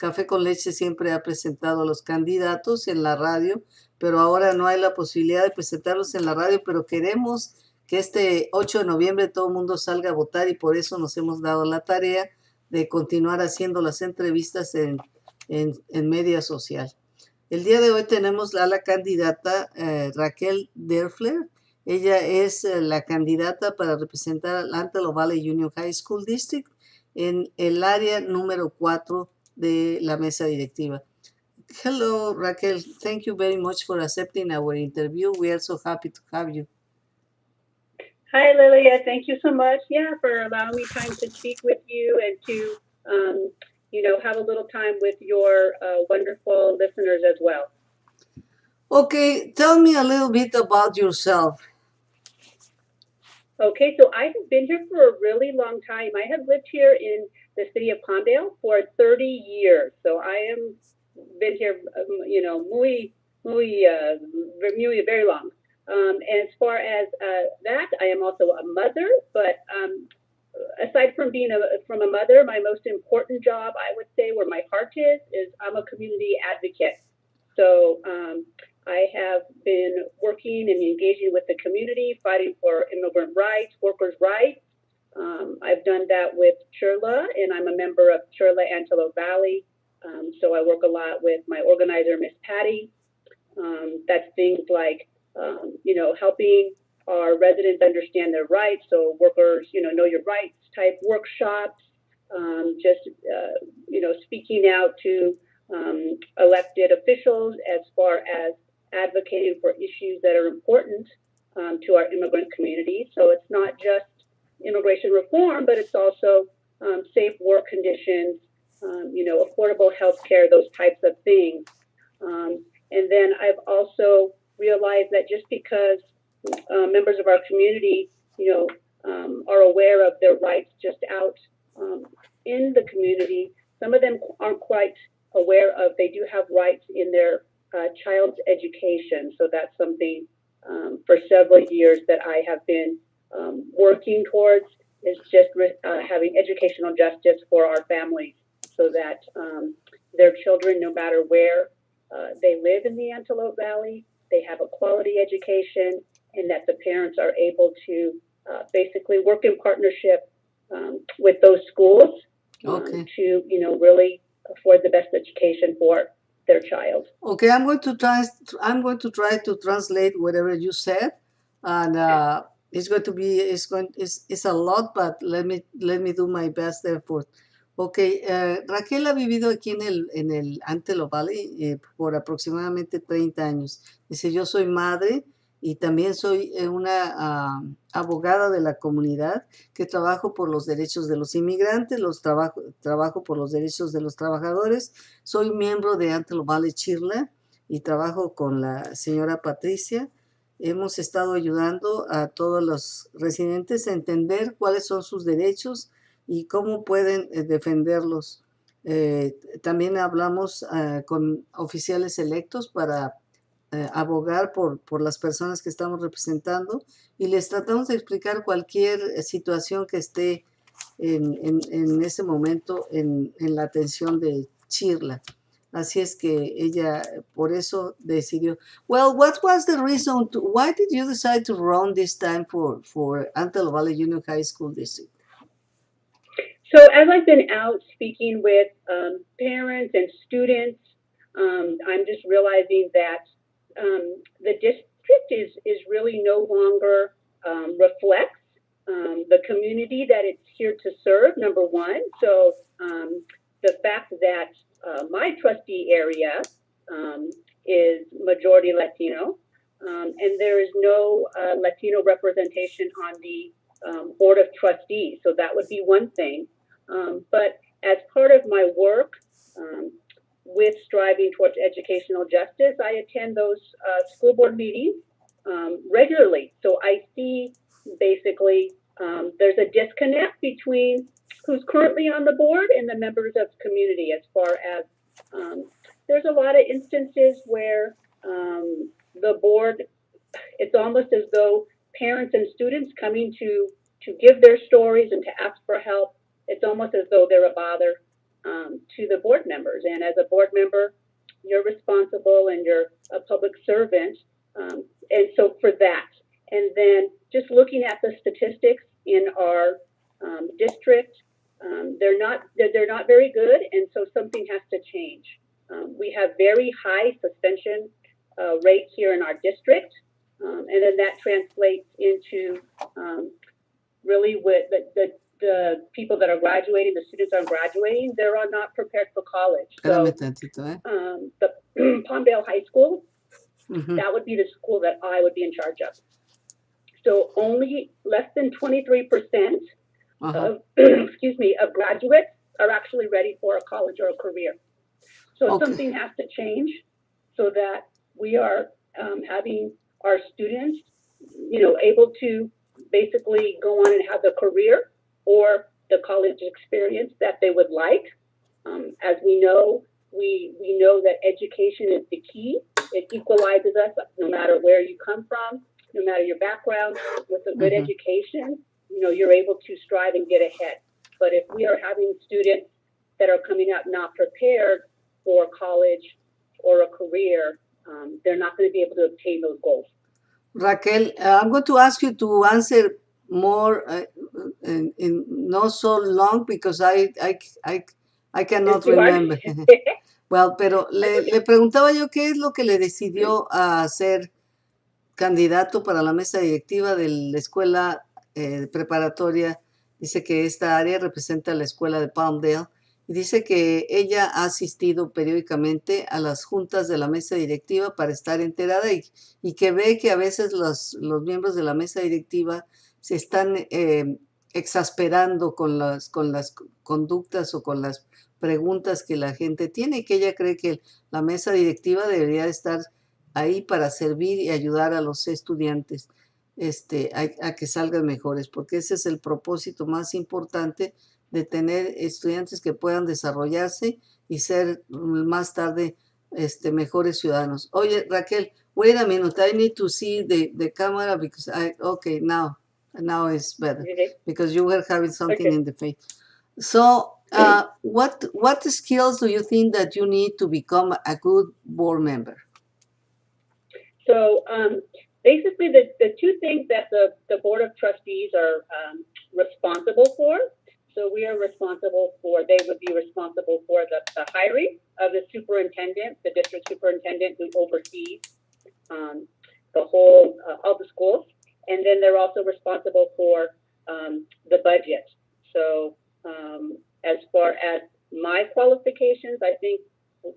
Café con Leche siempre ha presentado a los candidatos en la radio, pero ahora no hay la posibilidad de presentarlos en la radio, pero queremos que este 8 de noviembre todo el mundo salga a votar y por eso nos hemos dado la tarea de continuar haciendo las entrevistas en media social. El día de hoy tenemos a la candidata Raquel Derfler. Ella es la candidata para representar al Antelope Valley Union High School District en el área número 4 de la mesa directiva. Hello, Raquel. Thank you very much for accepting our interview. We are so happy to have you. Hi, Lilia. Thank you so much, for allowing me time to speak with you and to, have a little time with your wonderful listeners as well. Okay, tell me a little bit about yourself. Okay, so I have been here for a really long time. I have lived here in the city of Palmdale for 30 years. So I am been here, very long. And as far as that, I am also a mother. But aside from being from a mother, my most important job, I would say, where my heart is I'm a community advocate. So I have been working and engaging with the community, fighting for immigrant rights, workers' rights. I've done that with Chirla, and I'm a member of Chirla Antelope Valley. So I work a lot with my organizer, Miss Patty. That's things like, helping our residents understand their rights. So workers, know your rights type workshops, speaking out to elected officials as far as advocating for issues that are important to our immigrant community. So it's not just immigration reform, but it's also safe work conditions, affordable health care, those types of things. And then I've also realized that just because members of our community, are aware of their rights just out in the community, some of them aren't quite aware of they do have rights in their child's education. So that's something for several years that I have been working towards, is just having educational justice for our families so that their children, no matter where they live in the Antelope Valley, they have a quality education, and that the parents are able to basically work in partnership with those schools to, really afford the best education for their child. Okay, I'm going to try to translate whatever you said, and it's going to be it's a lot, but let me do my best effort. Okay, Raquel ha vivido aquí en el Antelope Valley por aproximadamente 30 años. Dice, yo soy madre y también soy una abogada de la comunidad que trabajo por los derechos de los inmigrantes, trabajo por los derechos de los trabajadores. Soy miembro de Antelope Valley Chirla y trabajo con la señora Patricia. Hemos estado ayudando a todos los residentes a entender cuáles son sus derechos y cómo pueden defenderlos. También hablamos con oficiales electos para abogar por las personas que estamos representando y les tratamos de explicar cualquier situación que esté en ese momento en la atención de Chirla. Así es que ella por eso decidió. Well, what was the reason why did you decide to run this time for Antelope Valley Union High School District? So as I've been out speaking with parents and students, I'm just realizing that the district is really no longer reflects the community that it's here to serve, number one. So the fact that my trustee area is majority Latino, and there is no Latino representation on the Board of Trustees. So that would be one thing. But as part of my work with striving towards educational justice, I attend those school board meetings regularly. So I see basically there's a disconnect between who's currently on the board and the members of the community, as far as there's a lot of instances where the board, it's almost as though parents and students coming to give their stories and to ask for help, it's almost as though they're a bother to the board members. And as a board member, you're responsible and you're a public servant. And so for that, and then just looking at the statistics in our district, they're not very good, and so something has to change. We have very high suspension rate here in our district, and then that translates into really with the people that are graduating, the students are graduating, they're not prepared for college. Espérame So tantito, ¿eh? the Palmdale High School, Ujú. that would be the school that I would be in charge of. So only less than 23% Ajá. of, excuse me, of graduates are actually ready for a college or a career. So Okay. something has to change so that we are having our students, able to basically go on and have the career or the college experience that they would like. As we know, we know that education is the key. It equalizes us no matter where you come from, no matter your background. With a good education, you're able to strive and get ahead. But if we are having students that are coming out not prepared for college or a career, they're not going to be able to obtain those goals. Raquel, I'm going to ask you to answer more in not so long because I cannot remember. Well, pero le preguntaba yo qué es lo que le decidió a ser candidato para la mesa directiva de la escuela preparatoria. Dice que esta área representa la escuela de Palmdale y dice que ella ha asistido periódicamente a las juntas de la mesa directiva para estar enterada y que ve que a veces los miembros de la mesa directiva se están exasperando con las conductas o con las preguntas que la gente tiene y que ella cree que la mesa directiva debería estar ahí para servir y ayudar a los estudiantes a que salgan mejores, porque ese es el propósito más importante de tener estudiantes que puedan desarrollarse y ser más tarde mejores ciudadanos. Oye, Raquel, wait a minute, I need to see the camera because okay, now it's better because you were having something in the face. So, what skills do you think that you need to become a good board member? So basically, the two things that the Board of Trustees are responsible for. So we are responsible for, they would be responsible for the hiring of the superintendent, the district superintendent who oversees the whole, all the schools. And then they're also responsible for the budget. So as far as my qualifications, I think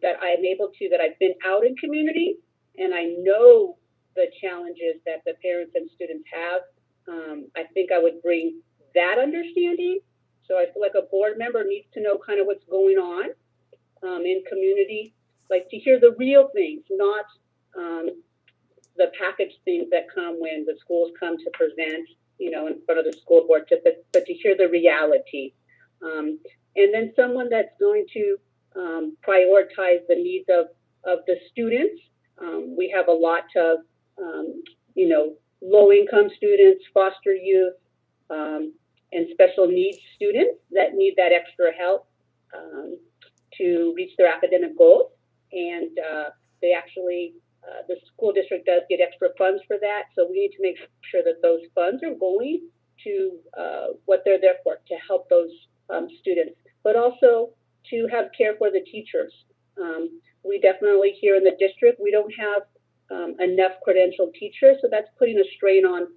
that I'm able to, that I've been out in community and I know the challenges that the parents and students have. I think I would bring that understanding. So I feel like a board member needs to know kind of what's going on in community, like to hear the real things, not the packaged things that come when the schools come to present, in front of the school board, but to hear the reality. And then someone that's going to prioritize the needs of the students. We have a lot of, low-income students, foster youth, and special needs students that need that extra help to reach their academic goals. And they actually, the school district does get extra funds for that. So we need to make sure that those funds are going to what they're there for, to help those students, but also to have care for the teachers. We definitely here in the district, we don't have enough credentialed teachers, so that's putting a strain on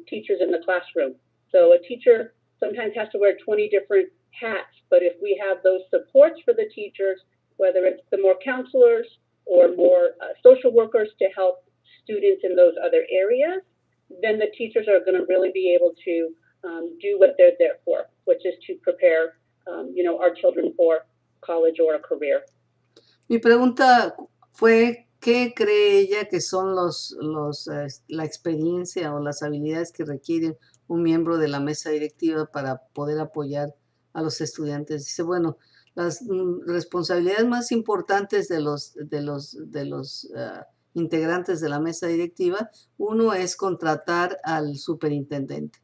teachers in the classroom. So a teacher sometimes has to wear 20 different hats, but if we have those supports for the teachers, whether it's the more counselors or more social workers to help students in those other areas, then the teachers are going to really be able to do what they're there for, which is to prepare, our children for college or a career. Mi pregunta fue, ¿qué cree ella que son la experiencia o las habilidades que requiere un miembro de la mesa directiva para poder apoyar a los estudiantes? Dice, bueno, las responsabilidades más importantes de los integrantes de la mesa directiva, uno es contratar al superintendente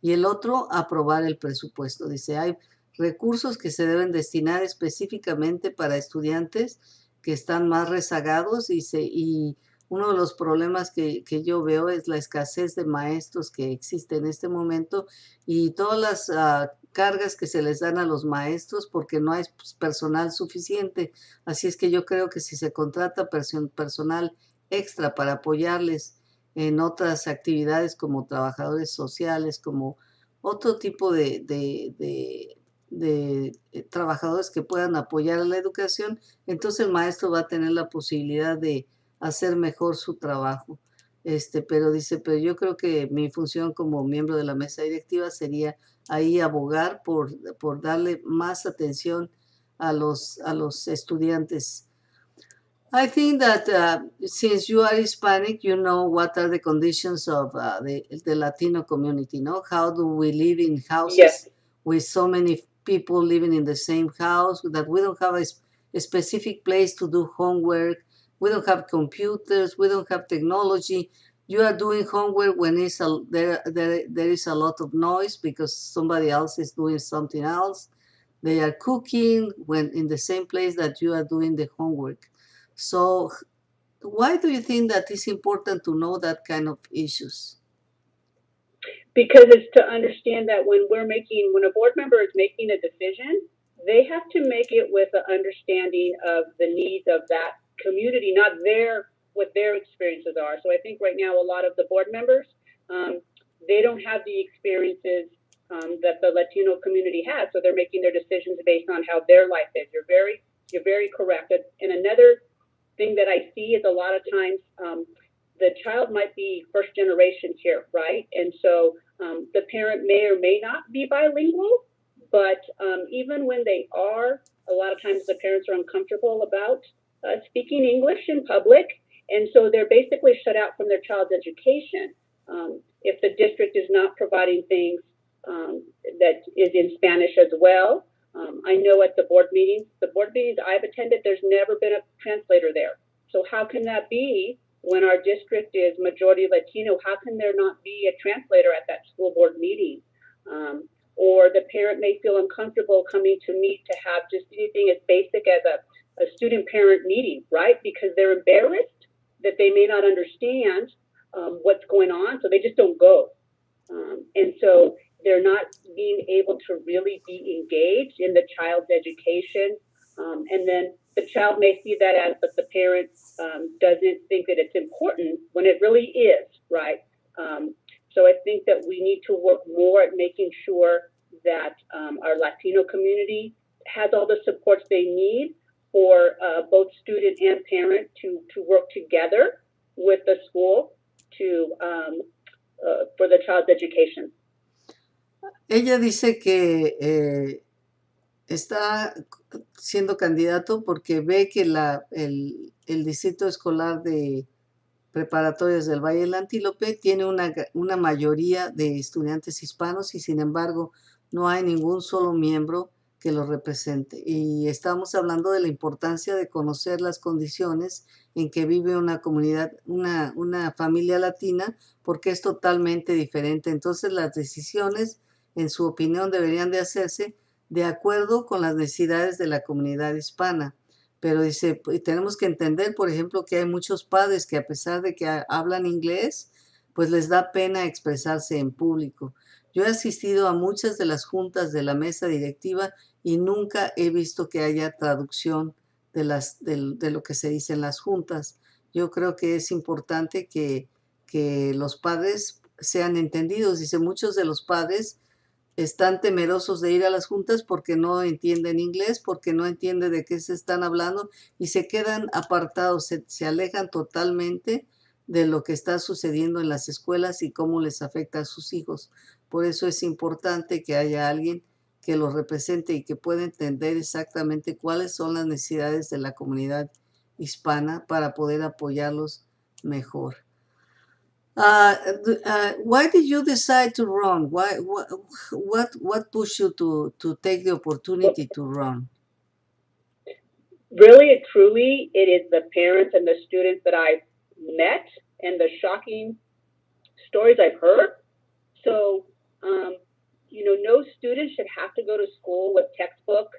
y el otro aprobar el presupuesto. Dice, hay recursos que se deben destinar específicamente para estudiantes que están más rezagados y uno de los problemas que yo veo es la escasez de maestros que existe en este momento y todas las cargas que se les dan a los maestros porque no hay personal suficiente. Así es que yo creo que si se contrata personal extra para apoyarles en otras actividades como trabajadores sociales, como otro tipo de trabajadores que puedan apoyar a la educación, entonces el maestro va a tener la posibilidad de hacer mejor su trabajo. Pero dice, pero yo creo que mi función como miembro de la mesa directiva sería ahí abogar por darle más atención a los estudiantes. I think that since you are Hispanic, you know what are the conditions of the Latino community, no? How do we live in Yes. houses with so many people living in the same house that we don't have a specific place to do homework? We don't have computers. We don't have technology. You are doing homework when there is a lot of noise because somebody else is doing something else. They are cooking when in the same place that you are doing the homework. So why do you think that it's important to know that kind of issues? Because it's to understand that when a board member is making a decision, they have to make it with an understanding of the needs of that community, not what their experiences are. So I think right now a lot of the board members, they don't have the experiences that the Latino community has, so they're making their decisions based on how their life is. You're very correct. And another thing that I see is a lot of times the child might be first generation here, right? And so the parent may or may not be bilingual, but even when they are, a lot of times the parents are uncomfortable about speaking English in public, and so they're basically shut out from their child's education if the district is not providing things that is in Spanish as well. I know at the board meetings I've attended, there's never been a translator there. So how can that be when our district is majority Latino? How can there not be a translator at that school board meeting? Or the parent may feel uncomfortable coming to meet to have just anything as basic as a student-parent meeting, right? Because they're embarrassed that they may not understand what's going on, so they just don't go. And so they're not being able to really be engaged in the child's education. And then the child may see that as, but the parent doesn't think that it's important when it really is, right? So I think that we need to work more at making sure that our Latino community has all the supports they need for both student and parent to work together with the school for the child's education. Ella dice que está siendo candidato porque ve que el distrito escolar de preparatorias del Valle del Antílope tiene una mayoría de estudiantes hispanos y sin embargo no hay ningún solo miembro que los represente. Y estamos hablando de la importancia de conocer las condiciones en que vive una comunidad, una familia latina, porque es totalmente diferente. Entonces las decisiones, en su opinión, deberían de hacerse de acuerdo con las necesidades de la comunidad hispana. Pero dice, tenemos que entender, por ejemplo, que hay muchos padres que a pesar de que hablan inglés, pues les da pena expresarse en público. Yo he asistido a muchas de las juntas de la mesa directiva y nunca he visto que haya traducción de lo que se dice en las juntas. Yo creo que es importante que los padres sean entendidos. Dice, muchos de los padres están temerosos de ir a las juntas porque no entienden inglés, porque no entienden de qué se están hablando y se quedan apartados, se alejan totalmente de lo que está sucediendo en las escuelas y cómo les afecta a sus hijos. Por eso es importante que haya alguien que los represente y que pueda entender exactamente cuáles son las necesidades de la comunidad hispana para poder apoyarlos mejor. Why did you decide to run? What pushed you to take the opportunity to run? Really and truly, it is the parents and the students that I've met and the shocking stories I've heard. So no student should have to go to school with textbook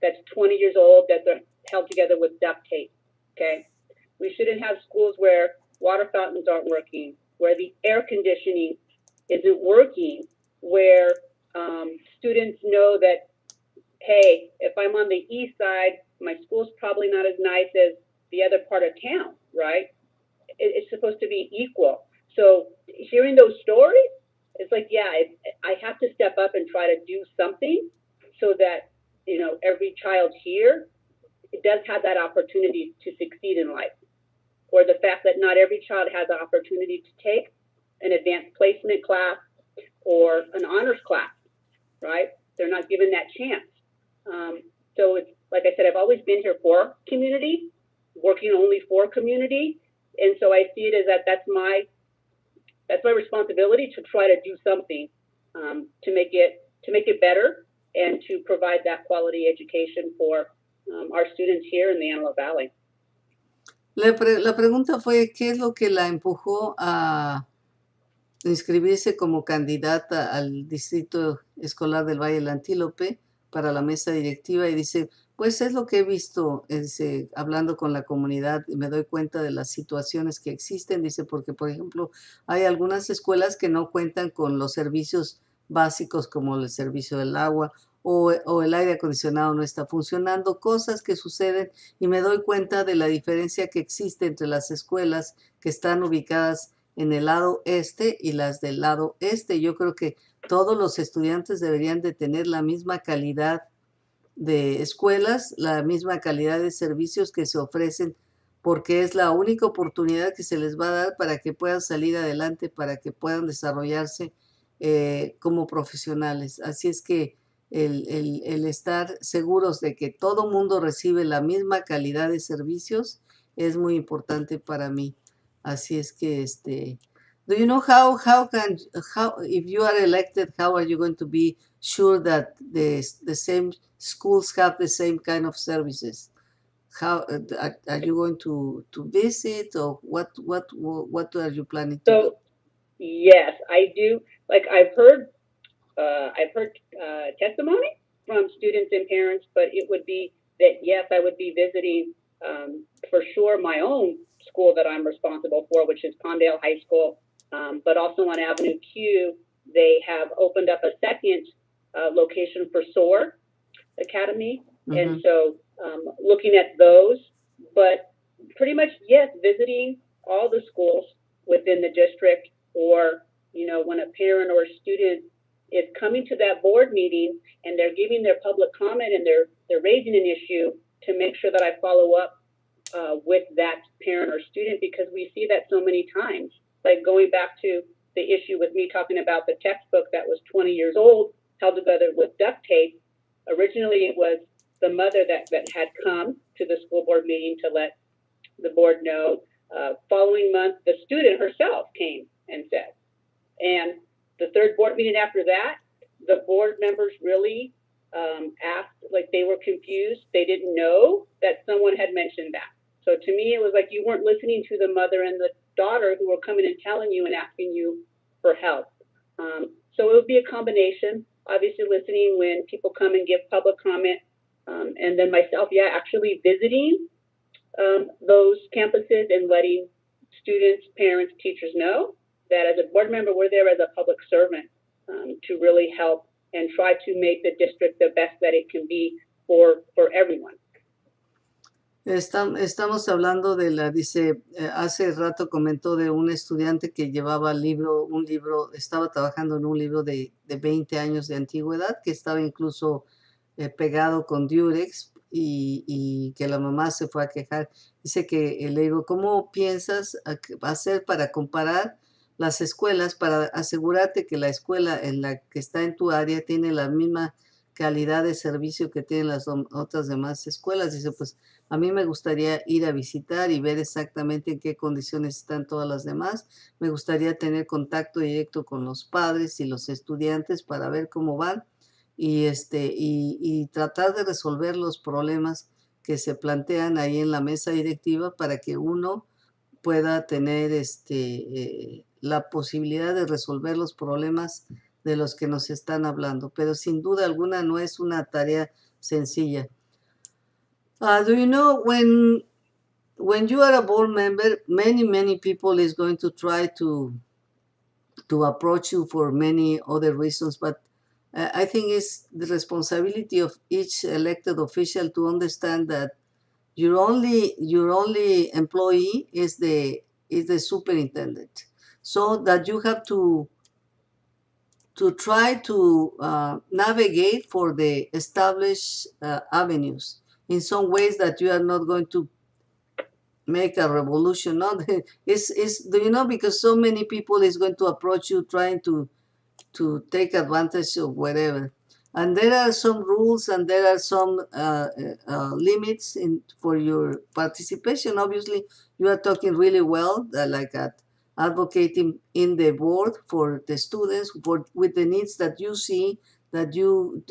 that's 20 years old that they're held together with duct tape. Okay, we shouldn't have schools where water fountains aren't working, where the air conditioning isn't working, where students know that, hey, if I'm on the east side, my school's probably not as nice as the other part of town, right? It's supposed to be equal. So hearing those stories, it's like, yeah, I have to step up and try to do something so that, every child here, it does have that opportunity to succeed in life. Or the fact that not every child has the opportunity to take an advanced placement class or an honors class, right? They're not given that chance. So it's like I said, I've always been here for community, working only for community, and so I see it as that's my responsibility to try to do something to make it better and to provide that quality education for our students here in the Antelope Valley. La pregunta fue, ¿qué es lo que la empujó a inscribirse como candidata al Distrito Escolar del Valle del Antílope para la mesa directiva? Y dice, pues es lo que he visto, dice, hablando con la comunidad, y me doy cuenta de las situaciones que existen, dice, porque por ejemplo hay algunas escuelas que no cuentan con los servicios básicos como el servicio del agua o el aire acondicionado no está funcionando, cosas que suceden, y me doy cuenta de la diferencia que existe entre las escuelas que están ubicadas en el lado este y las del lado este. Yo creo que todos los estudiantes deberían de tener la misma calidad de escuelas, la misma calidad de servicios que se ofrecen, porque es la única oportunidad que se les va a dar para que puedan salir adelante, para que puedan desarrollarse como profesionales. Así es que el estar seguros de que todo mundo recibe la misma calidad de servicios es muy importante para mí. Así es que do you know how if you are elected, how are you going to be sure that the same schools have the same kind of services? How are you going to visit, or what are you planning to do? So yes, I do. Like I've heard testimony from students and parents, but it would be that yes, I would be visiting for sure my own school that I'm responsible for, which is Condale High School, but also on Avenue Q, they have opened up a second location for SOAR Academy, and so looking at those, but pretty much yes, visiting all the schools within the district, or when a parent or a student is coming to that board meeting and they're giving their public comment and they're raising an issue, to make sure that I follow up with that parent or student, because we see that so many times. Like going back to the issue with me talking about the textbook that was 20 years old, held together with duct tape. Originally, it was the mother that had come to the school board meeting to let the board know. Following month, the student herself came and said. And the third board meeting after that, the board members really asked, like they were confused. They didn't know that someone had mentioned that. So to me, it was like you weren't listening to the mother and the daughter who were coming and telling you and asking you for help. So it would be a combination, obviously listening when people come and give public comment, and then myself, actually visiting those campuses and letting students, parents, teachers know that as a board member, we're there as a public servant to really help and try to make the district the best that it can be for everyone. Estamos hablando dice, hace rato comentó de un estudiante que llevaba un libro, estaba trabajando en un libro de 20 años de antigüedad, que estaba incluso pegado con Durex, y que la mamá se fue a quejar. Dice que le digo, ¿cómo piensas hacer para comparar las escuelas, para asegurarte que la escuela en la que está en tu área tiene la misma calidad de servicio que tienen las otras demás escuelas? Dice, pues a mí me gustaría ir a visitar y ver exactamente en qué condiciones están todas las demás. Me gustaría tener contacto directo con los padres y los estudiantes para ver cómo van, y tratar de resolver los problemas que se plantean ahí en la mesa directiva, para que uno pueda tener la posibilidad de resolver los problemas de los que nos están hablando, pero sin duda alguna no es una tarea sencilla. Do you know when you are a board member, many people is going to try to approach you for many other reasons, but I think it's the responsibility of each elected official to understand that your only employee is the superintendent, so that you have to try to navigate for the established avenues in some ways that you are not going to make a revolution. No, it's do you know, because so many people is going to approach you trying to take advantage of whatever. And there are some rules and there are some limits in for your participation. Obviously, you are talking really well, like at advocating in the board for the students, for with the needs that you see, that you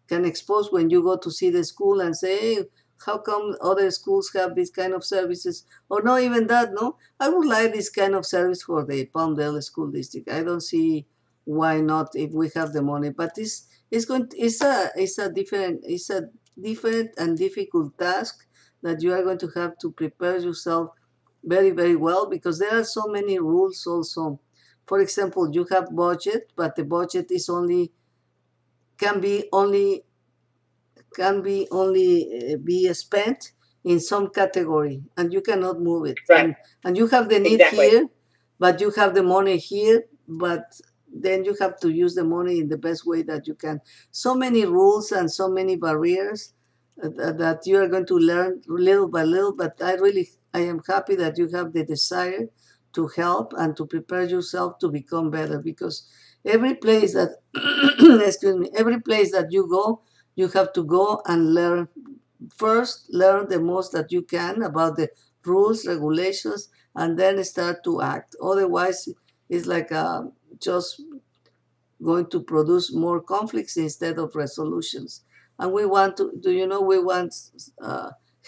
can expose when you go to see the school and say, hey, how come other schools have this kind of services? Or not even that, no? I would like this kind of service for the Palmdale School District. I don't see why not if we have the money. But it's a different and difficult task that you are going to have to prepare yourself very, very well, because there are so many rules also. For example, you have budget, but the budget is only can be only be spent in some category, and you cannot move it. Right. And you have the need Exactly. here, but you have the money here, but then you have to use the money in the best way that you can. So many rules and so many barriers that you are going to learn little by little, but I am happy that you have the desire to help and to prepare yourself to become better, because every place that excuse me, every place that you go, you have to go and learn. First, learn the most that you can about the rules, regulations, and then start to act. Otherwise, it's like just going to produce more conflicts instead of resolutions. And we want to, we want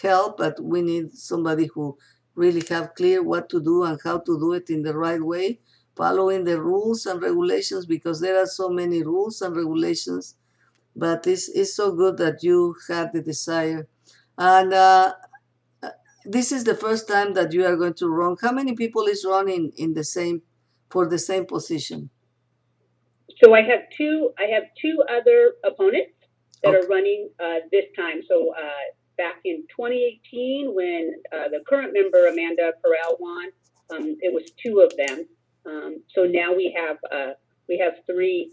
help, but we need somebody who really have clear what to do and how to do it in the right way, following the rules and regulations, because there are so many rules and regulations. But it's so good that you had the desire. And this is the first time that you are going to run. How many people is running for the same position? So I have two other opponents that Okay. are running this time. So back in 2018, when the current member Amanda Perel won, it was two of them. So now we have three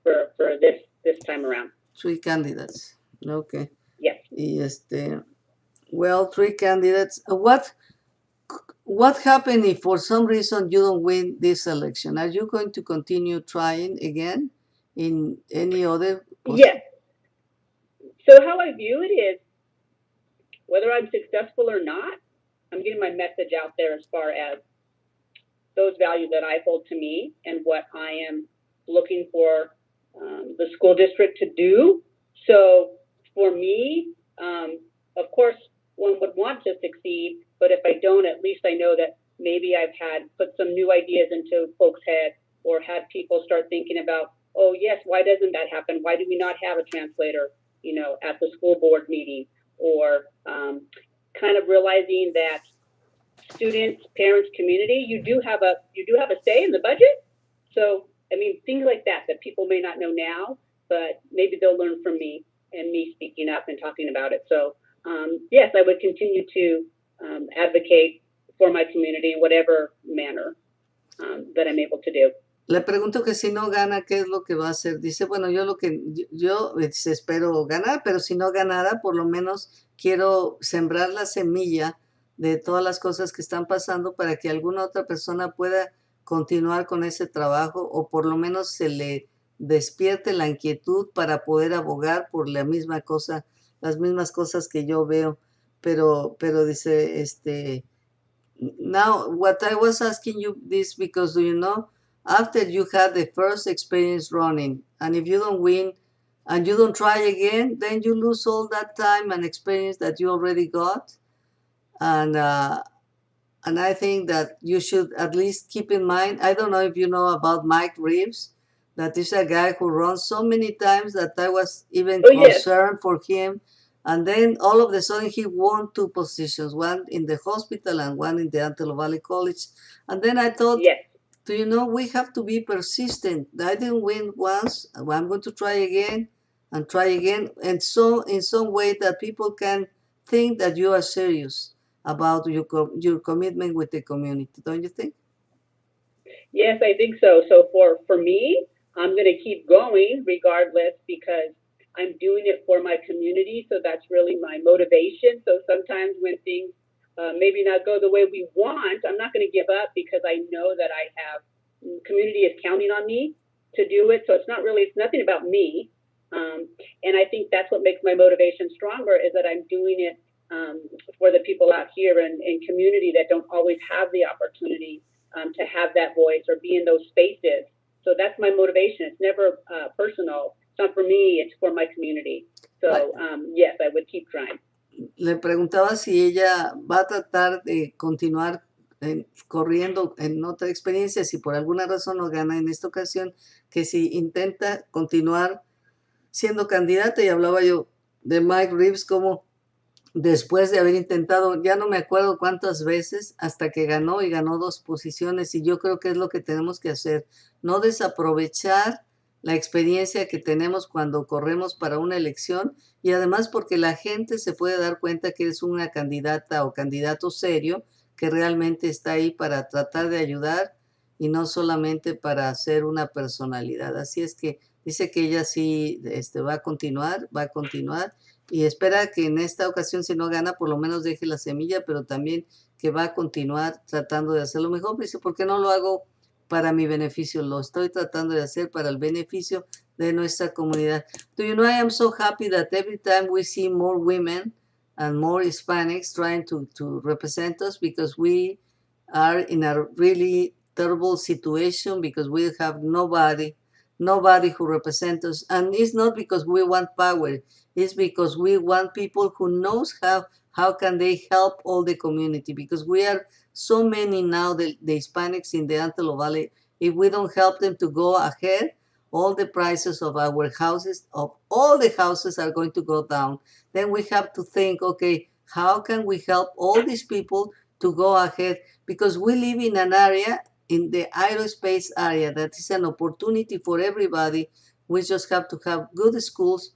for this time around. Three candidates. Okay. Yes. Yes. Well, three candidates. What happened if for some reason you don't win this election? Are you going to continue trying again in any other Yes. So how I view it is, whether I'm successful or not, I'm getting my message out there as far as those values that I hold to me and what I am looking for the school district to do. So for me, of course, one would want to succeed, but if I don't, at least I know that maybe I've had put some new ideas into folks' head, or had people start thinking about, oh yes, why doesn't that happen? Why do we not have a translator, at the school board meeting? Or kind of realizing that students, parents, community, you do have a say in the budget. So I mean, things like that people may not know now, but maybe they'll learn from me and me speaking up and talking about it. So yes, I would continue to advocate for my community in whatever manner that I'm able to do. Le pregunto que si no gana, ¿qué es lo que va a hacer? Dice, bueno, yo espero ganar, pero si no ganara, por lo menos quiero sembrar la semilla de todas las cosas que están pasando para que alguna otra persona pueda continuar con ese trabajo, o por lo menos se le despierte la inquietud para poder abogar por la misma cosa, las mismas cosas que yo veo. Pero dice, now, what I was asking you this because, after you had the first experience running, and if you don't win and you don't try again, then you lose all that time and experience that you already got. And and I think that you should at least keep in mind. I don't know if you know about Mike Reeves, that is a guy who runs so many times that I was even Oh yes, concerned for him. And then all of a sudden he won two positions, one in the hospital and one in the Antelope Valley College. And then I thought, yes. do you know, we have to be persistent. I didn't win once. I'm going to try again and try again. And so, in some way, that people can think that you are serious about your commitment with the community, don't you think? Yes, I think so. So for me, I'm going to keep going regardless because I'm doing it for my community. So that's really my motivation. So sometimes when things maybe not go the way we want, I'm not going to give up because I know that I have community is counting on me to do it. So it's nothing about me. Um, and I think that's what makes my motivation stronger is that I'm doing it for the people out here in community that don't always have the opportunity to have that voice or be in those spaces. So that's my motivation. It's never personal. It's not for me. It's for my community. I, So yes, I would keep trying. le preguntaba si ella va a tratar de continuar corriendo en otra experiencia, si por alguna razón no gana en esta ocasión, que si intenta continuar siendo candidata. Y hablaba yo de Mike Reeves como después de haber intentado, ya no me acuerdo cuántas veces, hasta que ganó y ganó dos posiciones. Y yo creo que es lo que tenemos que hacer, no desaprovechar la experiencia que tenemos cuando corremos para una elección, y además porque la gente se puede dar cuenta que eres una candidata o candidato serio que realmente está ahí para tratar de ayudar y no solamente para ser una personalidad. Así es que dice que ella sí va a continuar y espera que en esta ocasión, si no gana, por lo menos deje la semilla, pero también que va a continuar tratando de hacerlo mejor. Dice, ¿por qué no lo hago para mi beneficio? Lo estoy tratando de hacer para el beneficio de nuestra comunidad. Do you know, I am so happy that every time we see more women and more Hispanics trying to represent us, because we are in a really terrible situation because we have nobody who represents us. And it's not because we want power, it's because we want people who knows how can they help all the community, because we are so many now, the Hispanics in the Antelope Valley. If we don't help them to go ahead, all the prices of our houses, of all the houses, are going to go down. Then we have to think, okay, how can we help all these people to go ahead? Because we live in an area, in the aerospace area, that is an opportunity for everybody. We just have to have good schools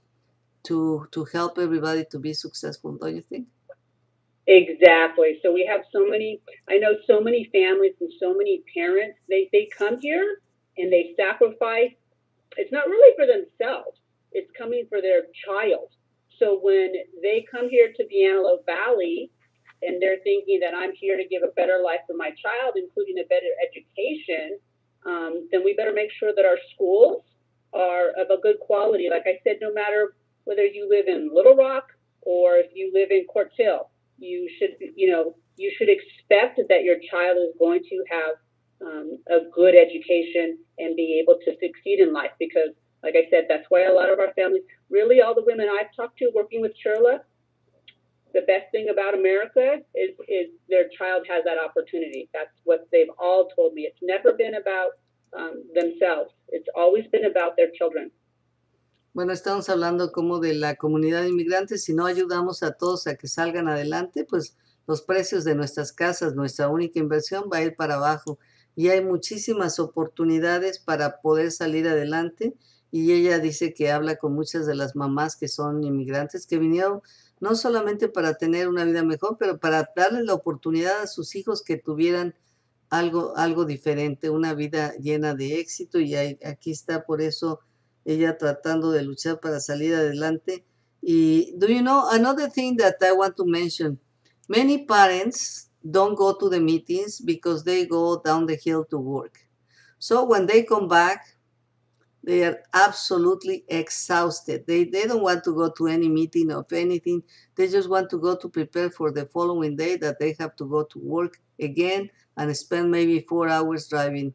to help everybody to be successful, don't you think? Exactly. So we have so many. I know so many families and so many parents. They come here and they sacrifice. It's not really for themselves. It's coming for their child. So when they come here to the Antelope Valley and they're thinking that I'm here to give a better life for my child, including a better education, then we better make sure that our schools are of a good quality. Like I said, no matter whether you live in Little Rock or if you live in Quartz Hill, you should expect that your child is going to have a good education and be able to succeed in life. Because, like I said, that's why a lot of our families, really all the women I've talked to working with Shirla, the best thing about America is their child has that opportunity. That's what they've all told me. It's never been about themselves. It's always been about their children. Bueno, estamos hablando como de la comunidad de inmigrantes. Si no ayudamos a todos a que salgan adelante, pues los precios de nuestras casas, nuestra única inversión, va a ir para abajo. Y hay muchísimas oportunidades para poder salir adelante. Y ella dice que habla con muchas de las mamás que son inmigrantes, que vinieron no solamente para tener una vida mejor, pero para darle la oportunidad a sus hijos que tuvieran algo diferente, una vida llena de éxito. Y aquí está por eso ella tratando de luchar para salir adelante. Y do you know another thing that I want to mention? Many parents don't go to the meetings because they go down the hill to work. So when they come back, they are absolutely exhausted. They don't want to go to any meeting of anything. They just want to go to prepare for the following day that they have to go to work again and spend maybe 4 hours driving.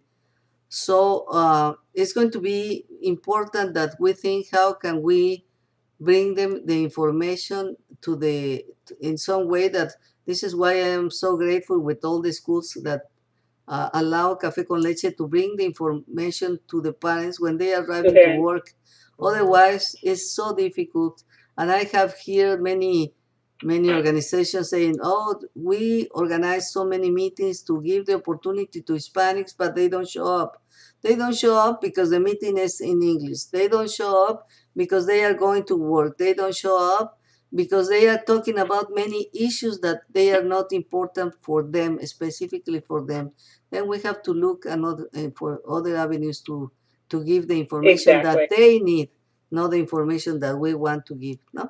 So it's going to be important that we think, how can we bring them the information in some way that This is why I am so grateful with all the schools that allow Café con Leche to bring the information to the parents when they are to driving to parents. work. Otherwise, it's so difficult. And I have here many organizations saying, "Oh, we organize so many meetings to give the opportunity to Hispanics, but they don't show up. They don't show up because the meeting is in English. They don't show up because they are going to work. They don't show up because they are talking about many issues that they are not important for them, specifically for them. Then we have to look another for other avenues to give the information Exactly. that they need, not the information that we want to give. No.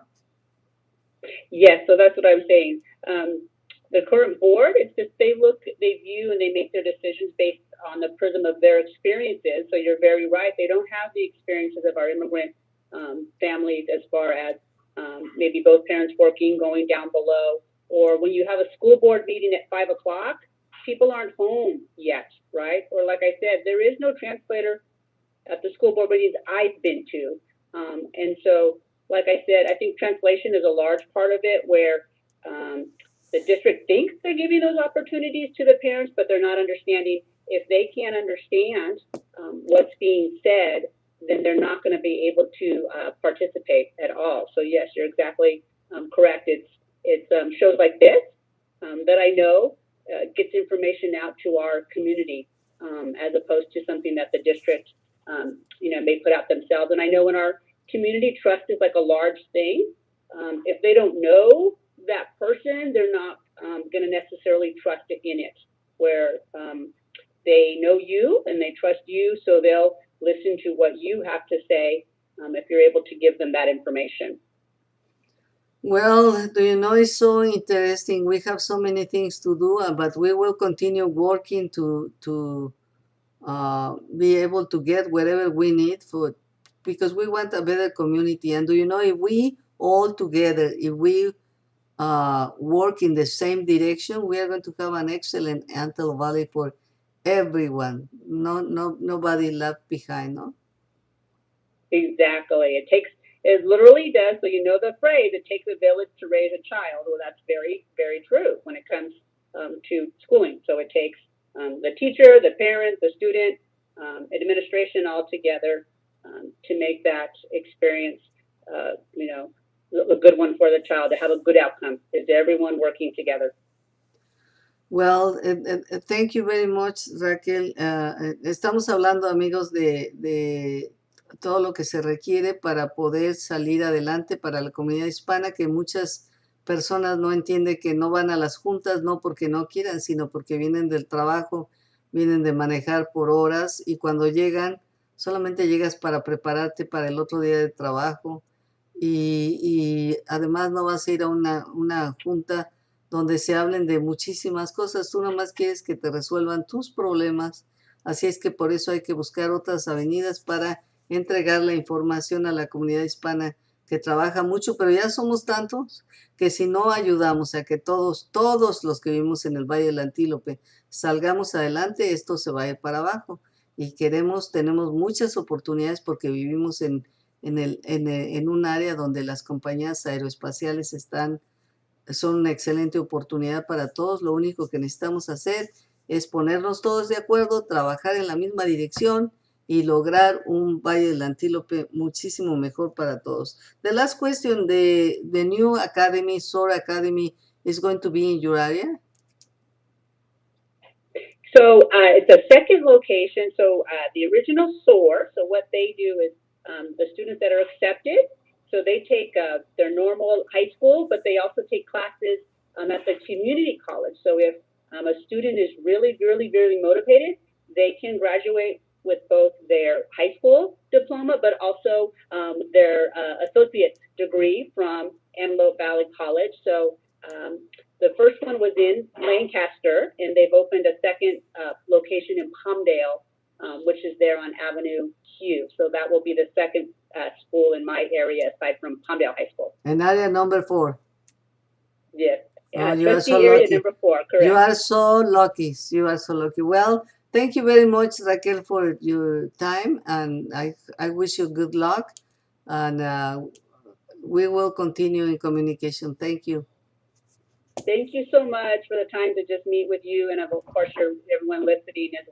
Yes, so that's what I'm saying. The current board, it's just they look, they view, and they make their decisions based on the prism of their experiences. So you're very right. They don't have the experiences of our immigrant families as far as maybe both parents working, going down below, or when you have a school board meeting at 5 o'clock, people aren't home yet, right? Or like I said, there is no translator at the school board meetings I've been to. And so, like I said, I think translation is a large part of it where the district thinks they're giving those opportunities to the parents, but they're not understanding. If they can't understand what's being said, then they're not going to be able to participate at all. So yes, you're exactly correct. It's shows like this that I know gets information out to our community as opposed to something that the district may put out themselves. And I know in our community, trust is like a large thing. If they don't know that person, they're not going to necessarily trust in it. Where they know you and they trust you, so they'll listen to what you have to say if you're able to give them that information. Well, do you know, it's so interesting. We have so many things to do, but we will continue working to be able to get whatever we need for, because we want a better community. And do you know, if we all together, if we work in the same direction, we are going to have an excellent Antelope Valley for everyone. Nobody left behind. No. Exactly. It literally does. So you know the phrase, it takes a village to raise a child. Well, that's very, very true when it comes to schooling. So it takes the teacher, the parent, the student, administration all together to make that experience, a good one for the child, to have a good outcome. Is everyone working together? Well, thank you very much, Raquel. Estamos hablando, amigos, de todo lo que se requiere para poder salir adelante para la comunidad hispana, que muchas personas no entienden, que no van a las juntas, no porque no quieran, sino porque vienen del trabajo, vienen de manejar por horas, y cuando llegan, solamente llegas para prepararte para el otro día de trabajo, y además no vas a ir a una junta donde se hablen de muchísimas cosas. Tú nomás quieres que te resuelvan tus problemas. Así es que por eso hay que buscar otras avenidas para entregar la información a la comunidad hispana, que trabaja mucho, pero ya somos tantos que si no ayudamos a que todos los que vivimos en el Valle del Antílope salgamos adelante, esto se va a ir para abajo. Y tenemos muchas oportunidades porque vivimos en un área donde las compañías aeroespaciales son una excelente oportunidad para todos. Lo único que necesitamos hacer es ponernos todos de acuerdo, trabajar en la misma dirección y lograr un Valle del Antílope muchísimo mejor para todos. The last question, the new academy, SOAR Academy, is going to be in your area? So it's a second location. So the original SOAR, so what they do is the students that are accepted, so they take their normal high school, but they also take classes at the community college. So if a student is really, really, really motivated, they can graduate with both their high school diploma, but also their associate degree from Antelope Valley College. So the first one was in Lancaster, and they've opened a second location in Palmdale, which is there on Avenue Q. So that will be the second school in my area aside from Palmdale High School. And area number 4. Yes. Oh, you are so Trustee area lucky. number 4, correct. You are so lucky. You are so lucky. Well, thank you very much, Raquel, for your time, and I wish you good luck, and we will continue in communication. Thank you. Thank you so much for the time to just meet with you, and of course, everyone listening as